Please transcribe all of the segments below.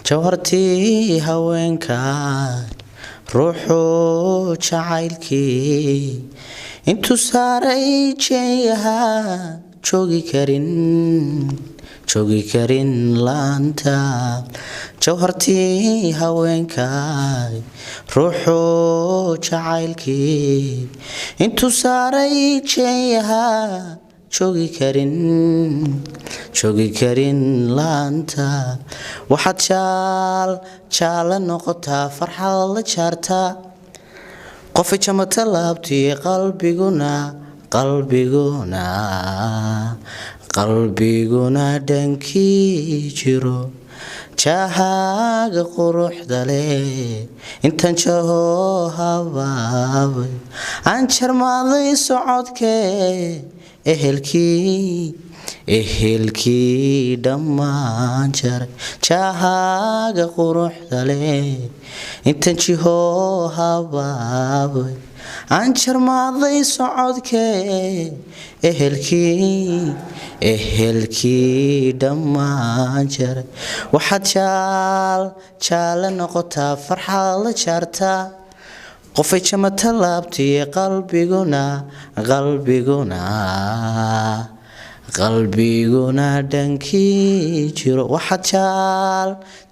jawhartii haweenka ruuxu jacaylkii intuu saaray jeeyaha joogi karin laanta jawhartii haweenka ruuxu jacaylkii intuu saaray jeeyaha joogi karin laanta waxaad jaala noqotaa farxad la jaartaa qof jamata laabtii qalbiguna dhankii jiro jahaaga quruxda leh intan jaho habaabay aan jarmaaday socodkee ehelkii dhammaan jaray jahaaga quruxda leh intan jiho habaabay aan jarmaaday socodkee ehelkii dhammaan jaray waxaad jaala noqotaa farxad la jaartaa qofay jamata laabtii qalbiguna dhankii jiro waxaad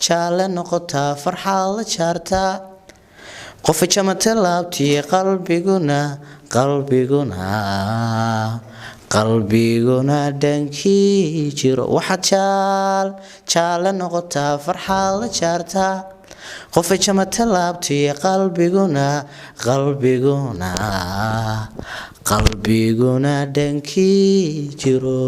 jaala noqotaa farxad la jaartaa qofay jamata laabtii qalbiguna dhankii jiro waxaad jaala noqotaa farxad la jaartaa qofay jamata laabtii qalbiguna dhankii jiro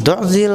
docdii